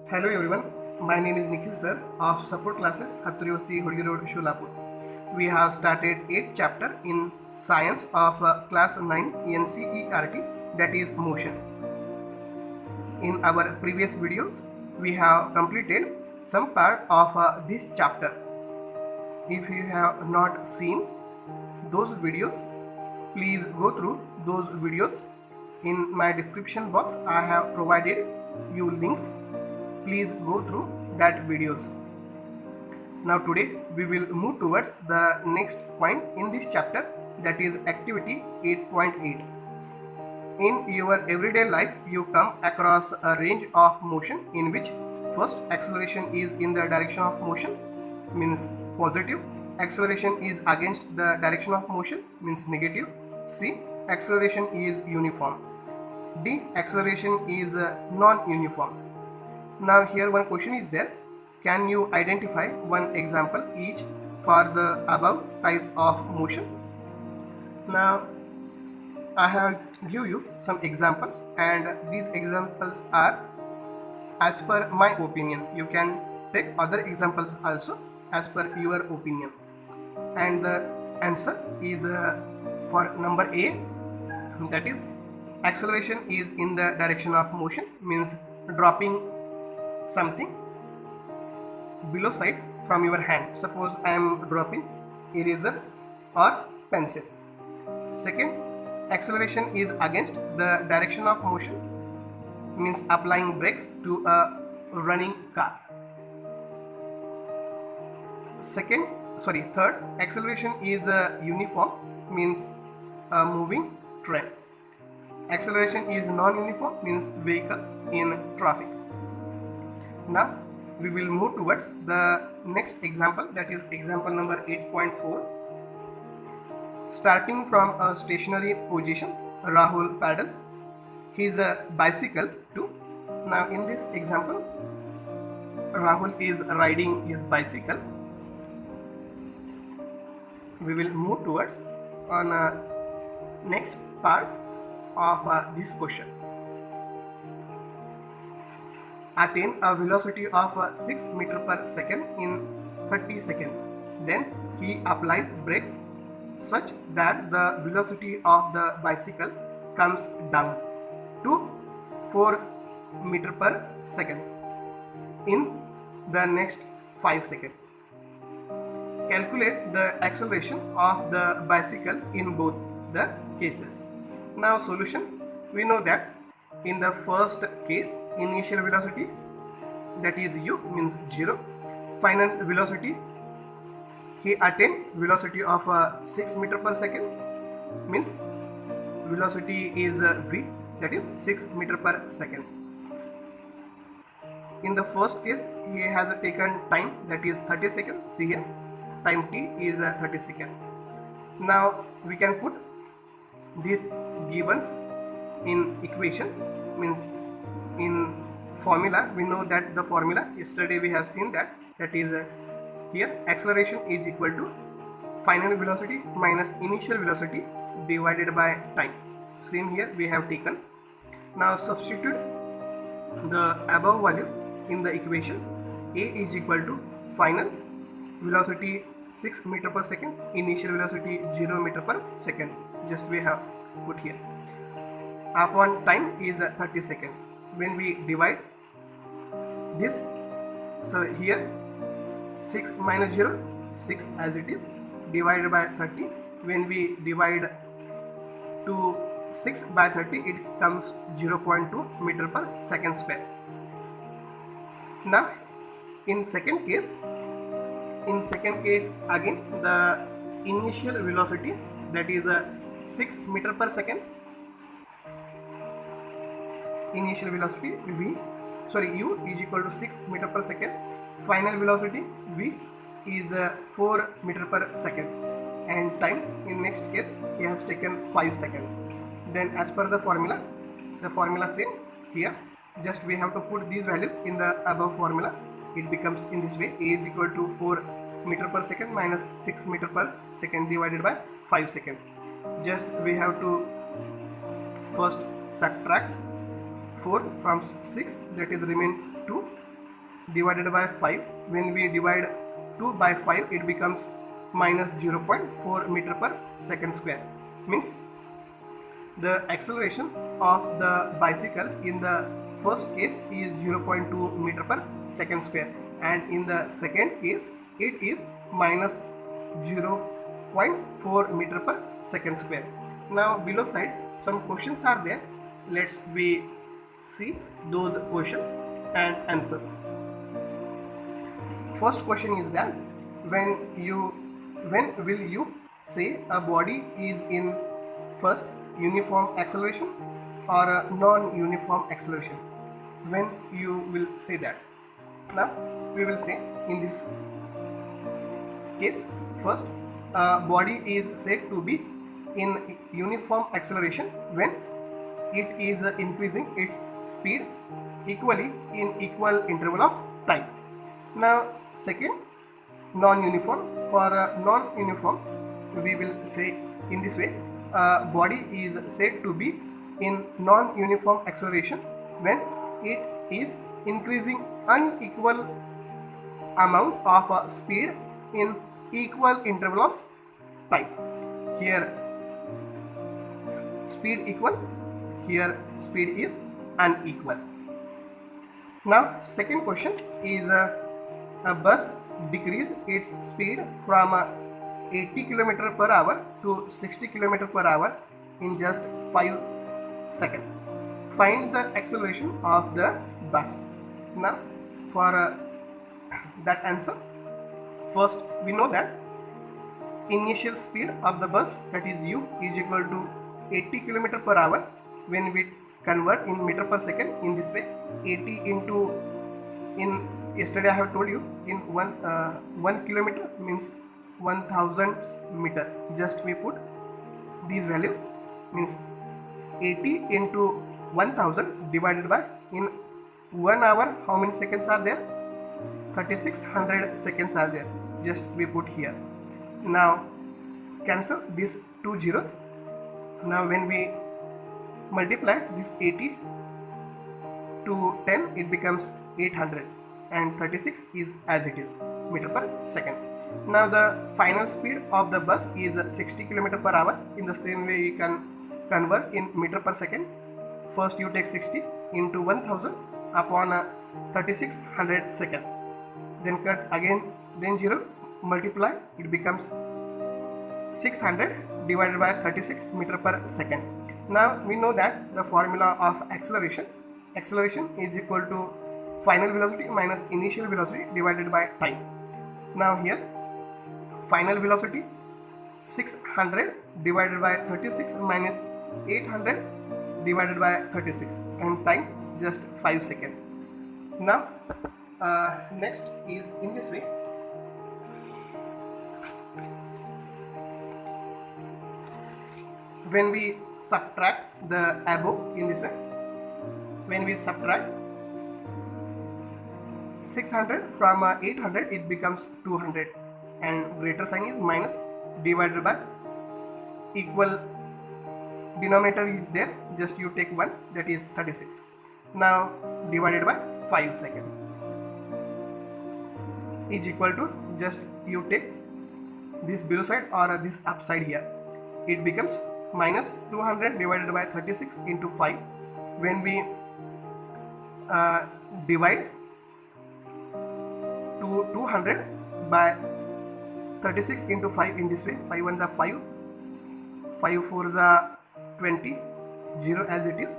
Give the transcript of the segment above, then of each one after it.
Hello everyone, my name is Nikhil sir of Support Classes, Hatturivasti Hudgi Road, Sholapur. We have started 8th chapter in Science of Class 9 NCERT, that is Motion. In our previous videos, we have completed some part of this chapter. If you have not seen those videos, please go through those videos. In my description box, I have provided you links. Please go through that videos. Now today we will move towards the next point in this chapter, that is activity 8.8. In your everyday life you come across a range of motion in which first acceleration is in the direction of motion, means positive. Acceleration is against the direction of motion, means negative. C. Acceleration is uniform. D. Acceleration is non-uniform. Now here one question is there. Can you identify one example each for the above type of motion? Now I have give you some examples, and these examples are as per my opinion. You can take other examples also as per your opinion. And the answer is for number A, that is acceleration is in the direction of motion, means dropping something below side from your hand. Suppose I am dropping eraser or pencil. Second, acceleration is against the direction of motion, means applying brakes to a running car. Third, acceleration is uniform, means a moving train. Acceleration is non-uniform, means vehicles in traffic. Now we will move towards the next example, that is example number 8.4. Starting from a stationary position, Rahul paddles his bicycle to. Now in this example, Rahul is riding his bicycle. We will move towards on next part of this question. Attain a velocity of 6 meter per second in 30 seconds. Then he applies brakes such that the velocity of the bicycle comes down to 4 meter per second in the next 5 seconds. Calculate the acceleration of the bicycle in both the cases. Now solution, we know that in the first case, initial velocity, that is u, means 0. Final velocity, he attained velocity of 6 meter per second, means velocity is v, that is 6 meter per second. In the first case, he has taken time, that is 30 seconds. See here, time t is 30 seconds. Now we can put these givens in equation, means in formula. We know that the formula, yesterday we have seen that is here acceleration is equal to final velocity minus initial velocity divided by time. Same here we have taken. Now substitute the above value in the equation. A is equal to final velocity 6 meter per second, initial velocity 0 meter per second, just we have put here, upon time is 30 seconds. When we divide this, so here 6 minus 0, 6 as it is, divided by 30. When we divide to 6 by 30, it comes 0.2 meter per second square. Now in second case again, the initial velocity, that is 6 meter per second, initial velocity u is equal to 6 meter per second. Final velocity v is 4 meter per second, and time in next case he has taken 5 seconds. Then as per the formula same here, just we have to put these values in the above formula. It becomes in this way: a is equal to 4 meter per second minus 6 meter per second divided by 5 seconds. Just we have to first subtract 4 from 6, that is remain 2, divided by 5. When we divide 2 by 5, it becomes minus 0.4 meter per second square. Means the acceleration of the bicycle in the first case is 0.2 meter per second square, and in the second case it is minus 0.4 meter per second square. Now below side some questions are there. Let's we see those questions and answers. First question is that when will you say a body is in first uniform acceleration or a non-uniform acceleration? When you will say that? Now we will say in this case, first a body is said to be in uniform acceleration when it is increasing its speed equally in equal interval of time. Now second, non-uniform. For non-uniform we will say in this way, body is said to be in non-uniform acceleration when it is increasing unequal amount of speed in equal interval of time. Here speed equal, here speed is unequal. Now second question is a bus decrease its speed from 80 km per hour to 60 km per hour in just 5 seconds. Find the acceleration of the bus. Now for that answer, first we know that initial speed of the bus, that is u, is equal to 80 km per hour. When we convert in meter per second in this way, 80 into, in yesterday I have told you, in 1 kilometer means 1000 meter. Just we put these value, means 80 into 1000 divided by, in 1 hour how many seconds are there? 3600 seconds are there. Just we put here. Now cancel these two zeros. Now when we multiply this 80 to 10, it becomes 800, and 36 is as it is, meter per second. Now the final speed of the bus is 60 km per hour. In the same way you can convert in meter per second. First you take 60 into 1000 upon 3600 second, then cut again, then 0, multiply, it becomes 600 divided by 36 meter per second. Now we know that the formula of acceleration is equal to final velocity minus initial velocity divided by time. Now here final velocity 600 divided by 36 minus 800 divided by 36, and time just 5 seconds. Now next is in this way. When we subtract the above in this way, when we subtract 600 from 800, it becomes 200, and greater sign is minus, divided by, equal denominator is there, just you take 1, that is 36. Now divided by 5 seconds is equal to, just you take this below side or this upside here, it becomes minus 200 divided by 36 into 5. When we divide to 200 by 36 into 5 in this way, 5 1s are 5, 5 4s are 20, 0 as it is.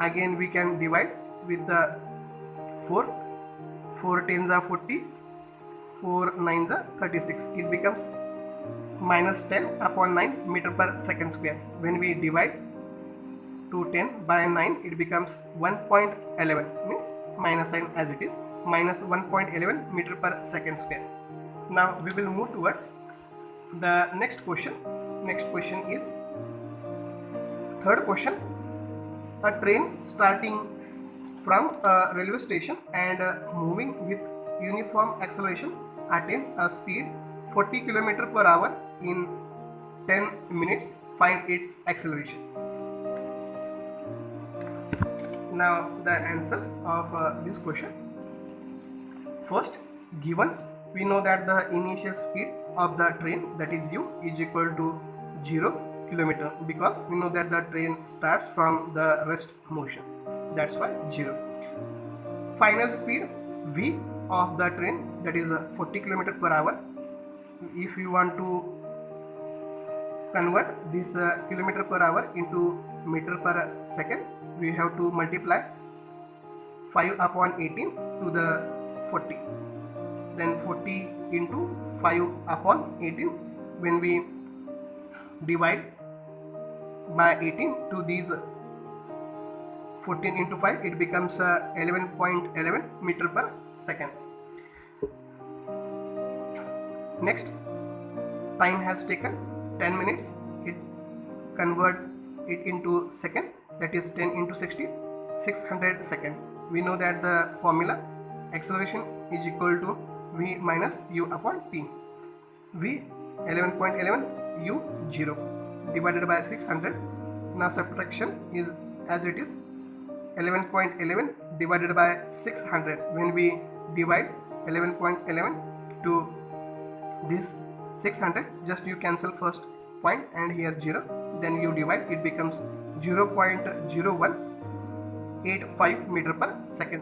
Again we can divide with the 4, 4 10s are 40, 4 9s are 36, it becomes minus 10 upon 9 meter per second square. When we divide to 10 by 9, it becomes 1.11, means minus sign as it is, minus 1.11 meter per second square. Now we will move towards the next question. Next question is third question. A train starting from a railway station and moving with uniform acceleration attains a speed 40 km per hour in 10 minutes. Find its acceleration. Now the answer of this question. First, given we know that the initial speed of the train, that is u, is equal to 0 kilometer, because we know that the train starts from the rest motion, that's why 0. Final speed v of the train, that is 40 kilometer per hour. If you want to convert this kilometer per hour into meter per second, we have to multiply 5 upon 18 to the 40, then 40 into 5 upon 18. When we divide by 18 to these 14 into 5, it becomes 11.11 meter per second. Next, time has taken 10 minutes. It convert it into second, that is 10 into 60, 600 second. We know that the formula acceleration is equal to v minus u upon t. V 11.11, u 0 divided by 600. Now subtraction is as it is, 11.11 divided by 600. When we divide 11.11 to this 600, just you cancel first point and here 0, then you divide, it becomes 0.0185 meter per second.